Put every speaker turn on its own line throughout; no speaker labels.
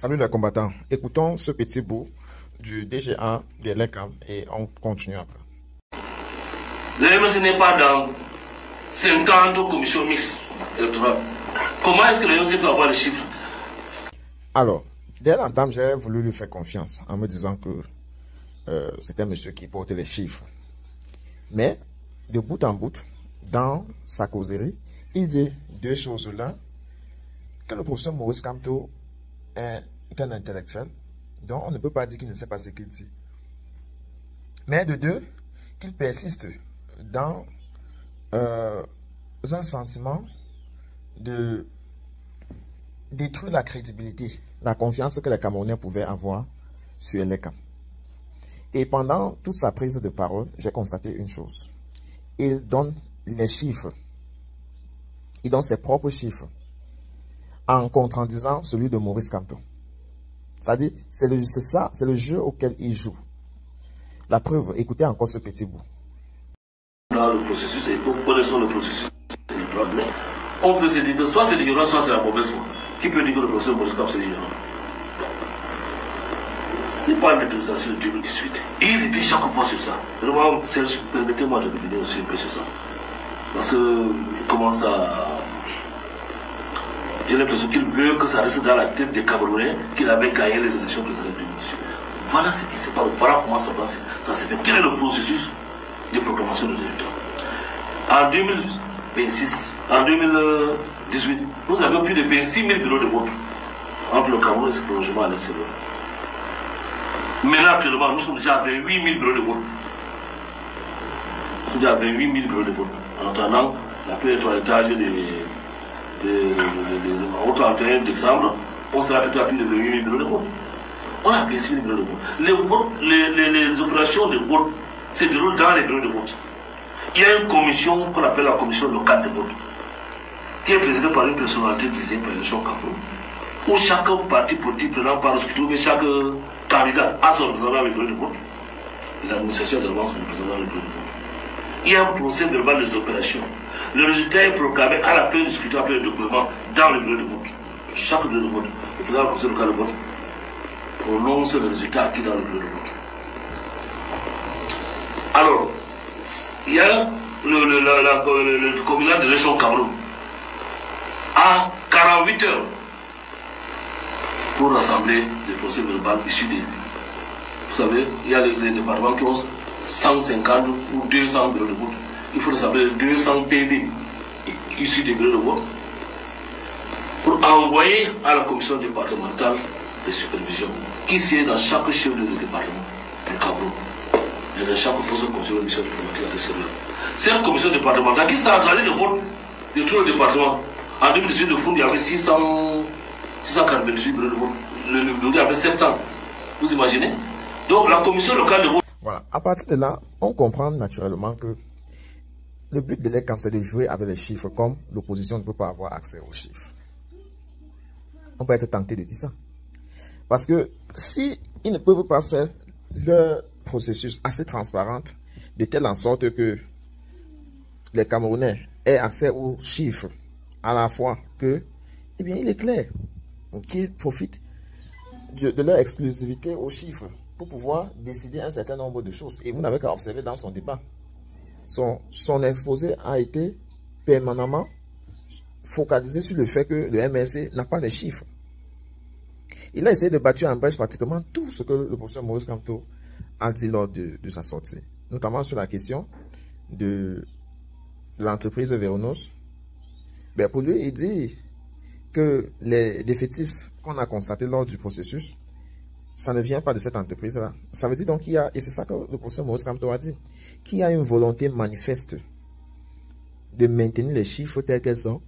Salut les combattants, écoutons ce petit bout du DGA de l'ECAM et on continue après.
Le MSC n'est pas dans 50 commissions mixtes électorales. Comment est-ce que le MSC peut avoir les chiffres?
Alors, dès l'entame, j'ai voulu lui faire confiance en me disant que c'était monsieur qui portait les chiffres. Mais, de bout en bout, dans sa causerie, il dit deux choses là, que le professeur Maurice Kamto est un intellectuel, donc on ne peut pas dire qu'il ne sait pas ce qu'il dit. Mais de deux, qu'il persiste dans un sentiment de détruire la crédibilité, la confiance que les Camerounais pouvaient avoir sur l'ECAM. Et pendant toute sa prise de parole, j'ai constaté une chose. Il donne les chiffres. Il donne ses propres chiffres en contredisant celui de Maurice Kamto. C'est-à-dire, c'est le jeu auquel il joue. La preuve, écoutez encore ce petit bout.
Dans le processus, et pour connaître le processus, on peut se dire que soit c'est l'ignorance, soit c'est la mauvaise foi. Qui peut dire que le professeur Maurice Kamto c'est l'ignorant? Il parle de présidentielle de 2018. Et il revient chaque fois sur ça. Vraiment, Serge, permettez-moi de revenir aussi un peu sur ça. Parce qu'il commence à... J'ai l'impression qu'il veut que ça reste dans la tête des Camerounais qu'il avait gagné les élections présidentielles de 2018. Voilà ce qui se passe. Voilà comment ça se fait. Quel est le processus de proclamation de résultats? En 2026, en 2018, nous avons plus de 26 000 bureaux de vote entre le Cameroun et ses prolongements à l'extérieur. Maintenant, actuellement, nous sommes déjà à 28 000 bureaux de vote. Nous sommes déjà à 28 000 bureaux de vote. En attendant, la fin de toilettage au 31 décembre, on sera plutôt à plus de 28 000 bureaux de vote. On a 26 000 bureaux de vote. Les opérations de vote se déroulent dans les bureaux de vote. Il y a une commission qu'on appelle la commission locale de vote, qui est présidée par une personnalité désignée par l'élection Cameroun, où chaque parti politique prenant part au scrutin, mais chaque candidat a son représentant dans le bureau de vote. Et l'administration également son représentant dans le bureau de vote. Il y a un procès verbal des opérations. Le résultat est proclamé à la fin du scrutin après le document dans le bureau de vote. Chaque bureau de vote, le président du conseil local de vote prononce le résultat acquis dans le bureau de vote. Alors, il y a le communal de l'élection Cameroun à 48 heures pour rassembler les procès verbal issus des... Vous savez, il y a les départements qui ont 150 ou 200 bureaux de vote. Il faut rassembler 200 PV issus des bureaux de vote pour envoyer à la commission départementale de supervision qui siège dans chaque chef de département du Cameroun et dans chaque poste de conseiller de mission diplomatique à l'extérieur. Cette commission départementale qui centralise le vote de tout le département. En 2018, le fond, il y avait 648 bureaux de vote. Le bureau, il y avait 700. Vous imaginez? Donc, la commission locale de vote...
Voilà. À partir de là, on comprend naturellement que le but de l'ECAM, c'est de jouer avec les chiffres, comme l'opposition ne peut pas avoir accès aux chiffres. On peut être tenté de dire ça. Parce que si ils ne peuvent pas faire leur processus assez transparent, de telle en sorte que les Camerounais aient accès aux chiffres à la fois que, eh bien, il est clair qu'ils profitent de leur exclusivité aux chiffres pour pouvoir décider un certain nombre de choses. Et vous n'avez qu'à observer dans son débat. Son exposé a été permanemment focalisé sur le fait que le MSC n'a pas les chiffres. Il a essayé de battre en brèche pratiquement tout ce que le professeur Maurice Kamto a dit lors de sa sortie, notamment sur la question de l'entreprise Véronos. Ben pour lui, il dit que les défaitistes qu'on a constatés lors du processus, ça ne vient pas de cette entreprise-là. Ça veut dire donc qu'il y a, et c'est ça que le professeur Maurice Kamto a dit, qu'il y a une volonté manifeste de maintenir les chiffres tels qu'elles sont,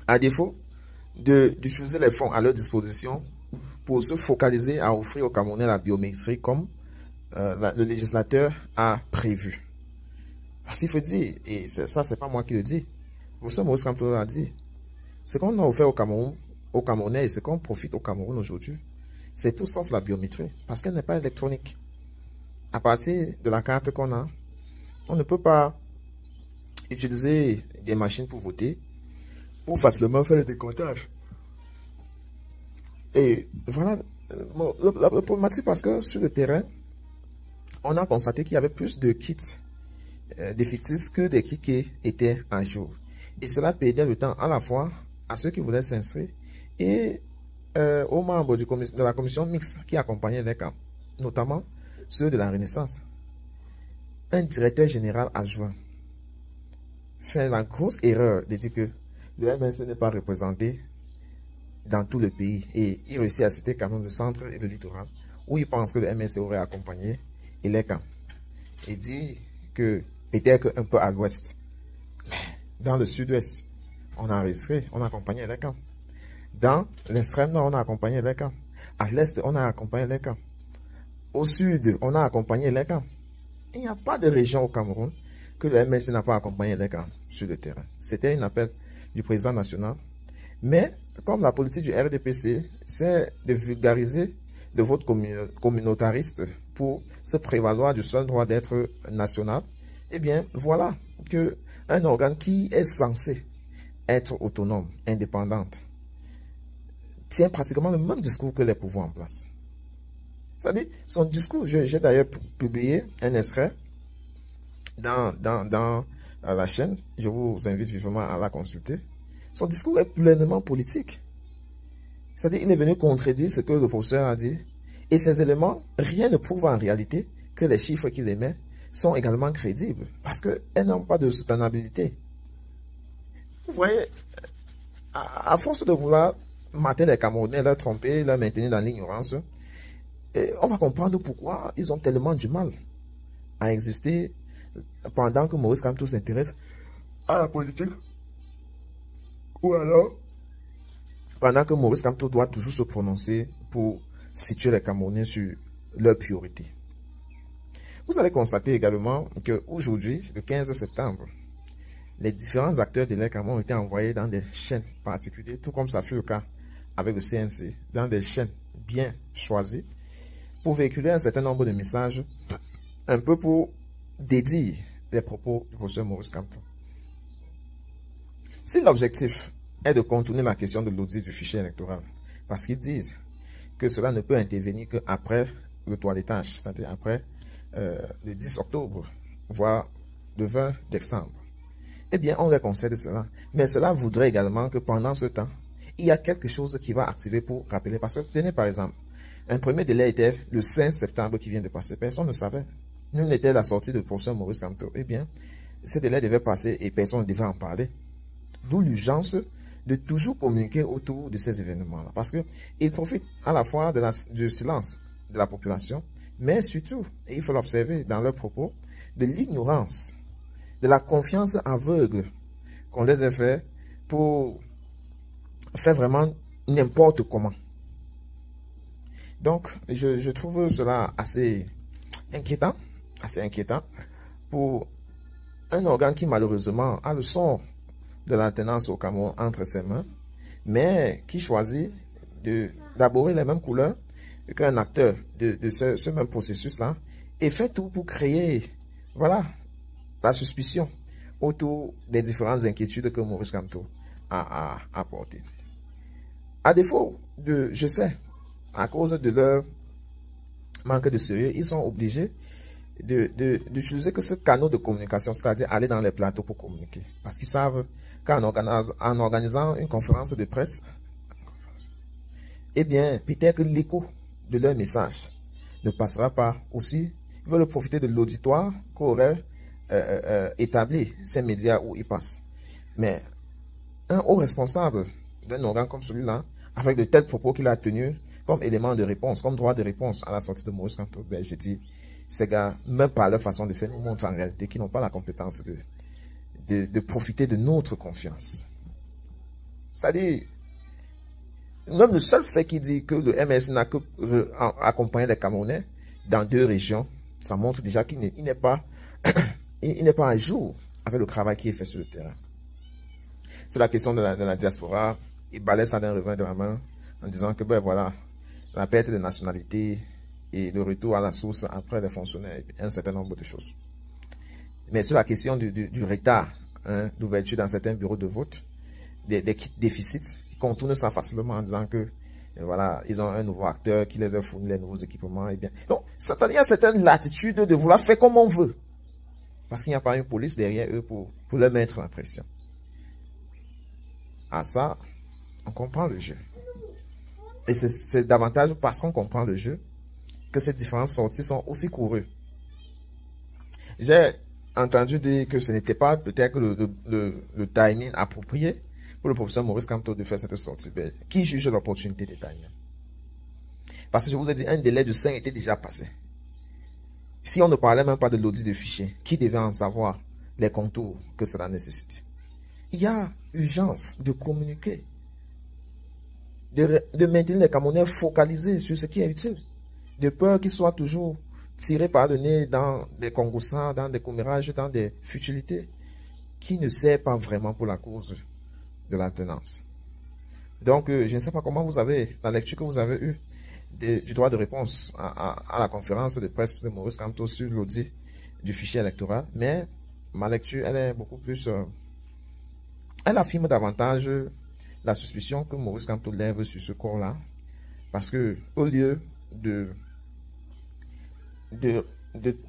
à défaut d'utiliser les fonds à leur disposition pour se focaliser à offrir aux Camerounais la biométrie comme le législateur a prévu. Parce qu'il faut dire, et ça c'est pas moi qui le dis, le professeur Maurice Kamto a dit, ce qu'on a offert au Cameroun, aux Camerounais et ce qu'on profite au Cameroun aujourd'hui, c'est tout sauf la biométrie, parce qu'elle n'est pas électronique. À partir de la carte qu'on a, on ne peut pas utiliser des machines pour voter, pour facilement faire le décomptage. Et voilà, la problématique, parce que sur le terrain, on a constaté qu'il y avait plus de kits d'effectifs que des kits qui étaient à jour. Et cela perdait le temps à la fois à ceux qui voulaient s'inscrire et aux membres de la commission mixte qui accompagnaient les camps, notamment ceux de la Renaissance. Un directeur général adjoint fait la grosse erreur de dire que le MNC n'est pas représenté dans tout le pays. Et il réussit à citer quand même le centre et le littoral, où il pense que le MNC aurait accompagné et les camps. Il dit que peut-être un peu à l'ouest, mais dans le sud-ouest, on a enregistré, on a accompagné les camps. Dans l'extrême nord, on a accompagné les camps. À l'est, on a accompagné les camps. Au sud, on a accompagné les camps. Il n'y a pas de région au Cameroun que le MNC n'a pas accompagné les camps sur le terrain. C'était un appel du président national. Mais, comme la politique du RDPC, c'est de vulgariser le vote communautariste pour se prévaloir du seul droit d'être national, eh bien, voilà qu'un organe qui est censé être autonome, indépendante, tient pratiquement le même discours que les pouvoirs en place. C'est-à-dire, son discours, j'ai d'ailleurs publié un extrait dans la chaîne, je vous invite vivement à la consulter. Son discours est pleinement politique. C'est-à-dire, il est venu contredire ce que le professeur a dit. Et ces éléments, rien ne prouve en réalité que les chiffres qu'il émet sont également crédibles. Parce qu'elles n'ont pas de soutenabilité. Vous voyez, à force de vouloir mater les Camerounais, leur tromper, leur maintenir dans l'ignorance, on va comprendre pourquoi ils ont tellement du mal à exister pendant que Maurice Kamto s'intéresse à la politique. Ou alors, pendant que Maurice Kamto doit toujours se prononcer pour situer les Camerounais sur leur priorité. Vous allez constater également qu'aujourd'hui, le 15 septembre, les différents acteurs de l'ECAM ont été envoyés dans des chaînes particulières, tout comme ça fut le cas avec le CNC, dans des chaînes bien choisies, pour véhiculer un certain nombre de messages, un peu pour dédier les propos du professeur Maurice Kamto. Si l'objectif est de contourner la question de l'audit du fichier électoral, parce qu'ils disent que cela ne peut intervenir qu'après le toilettage, c'est-à-dire après le 10 octobre, voire le 20 décembre, eh bien, on les concède cela. Mais cela voudrait également que pendant ce temps, il y a quelque chose qui va activer pour rappeler. Parce que, tenez par exemple, un premier délai était le 5 septembre qui vient de passer. Personne ne savait. Nul n'était la sortie de professeur Maurice Kamto. Eh bien, ce délai devait passer et personne ne devait en parler. D'où l'urgence de toujours communiquer autour de ces événements-là. Parce qu'ils profitent à la fois du silence de la population, mais surtout, et il faut l'observer dans leurs propos, de l'ignorance, de la confiance aveugle qu'on les a fait pour faire vraiment n'importe comment. Donc, je trouve cela assez inquiétant pour un organe qui malheureusement a le sort de l'alternance au Cameroun entre ses mains, mais qui choisit d'aborder les mêmes couleurs qu'un acteur de ce même processus-là et fait tout pour créer, voilà, la suspicion autour des différentes inquiétudes que Maurice Kamto a apportées. À défaut je sais, à cause de leur manque de sérieux, ils sont obligés d'utiliser que ce canal de communication, c'est-à-dire aller dans les plateaux pour communiquer. Parce qu'ils savent qu'en organisant une conférence de presse, eh bien, peut-être que l'écho de leur message ne passera pas aussi. Ils veulent profiter de l'auditoire qu'auraient établi ces médias où ils passent. Mais un haut responsable d'un organe comme celui-là, avec de tels propos qu'il a tenus comme élément de réponse, comme droit de réponse à la sortie de Maurice Kamto, ben, je dis, ces gars, même par leur façon de faire, nous montrent en réalité qu'ils n'ont pas la compétence de profiter de notre confiance. C'est-à-dire, même le seul fait qu'il dit que le MS n'a que accompagné les Camerounais dans 2 régions, ça montre déjà qu'il n'est pas à jour avec le travail qui est fait sur le terrain. Sur la question de la diaspora, il balaie ça d'un revers de la main en disant que ben voilà, la perte de nationalité et le retour à la source après les fonctionnaires, un certain nombre de choses. Mais sur la question du retard d'ouverture dans certains bureaux de vote, des kits déficits, ils contournent ça facilement en disant que Et voilà, ils ont un nouveau acteur qui les a fourni les nouveaux équipements. Et bien. Donc, il y a certaine latitude de vouloir faire comme on veut. Parce qu'il n'y a pas une police derrière eux pour leur mettre la pression. À ça, on comprend le jeu. Et c'est davantage parce qu'on comprend le jeu que ces différentes sorties sont aussi courues. J'ai entendu dire que ce n'était pas peut-être le timing approprié pour le professeur Maurice Kamto de faire cette sortie. Mais qui juge l'opportunité des timings? Parce que je vous ai dit, un délai de 5 était déjà passé. Si on ne parlait même pas de l'audit de fichiers, qui devait en savoir les contours que cela nécessite? Il y a urgence de communiquer, de maintenir les Camerounais focalisés sur ce qui est utile, de peur qu'ils soient toujours tirés par le nez dans des congossants, dans des commérages, dans des futilités qui ne servent pas vraiment pour la cause de l'alternance. Donc, je ne sais pas comment vous avez, la lecture que vous avez eue du droit de réponse à la conférence de presse de Maurice Kamto sur l'audit du fichier électoral, mais ma lecture, elle est beaucoup plus... elle affirme davantage la suspicion que Maurice Kamto lève sur ce corps-là, parce que au lieu de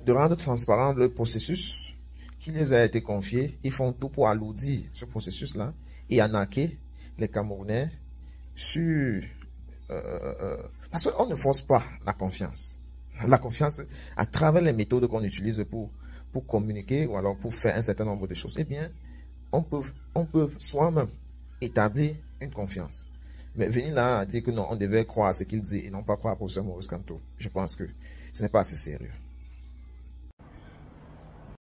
rendre transparent le processus qui les a été confié, ils font tout pour alourdir ce processus-là et arnaquer les Camerounais sur... parce qu'on ne force pas la confiance. La confiance, à travers les méthodes qu'on utilise pour communiquer ou alors pour faire un certain nombre de choses, eh bien, on peut soi-même établir une confiance. Mais venir là à dire que non, on devait croire à ce qu'il dit et non pas croire au professeur Maurice Kamto, je pense que ce n'est pas assez sérieux.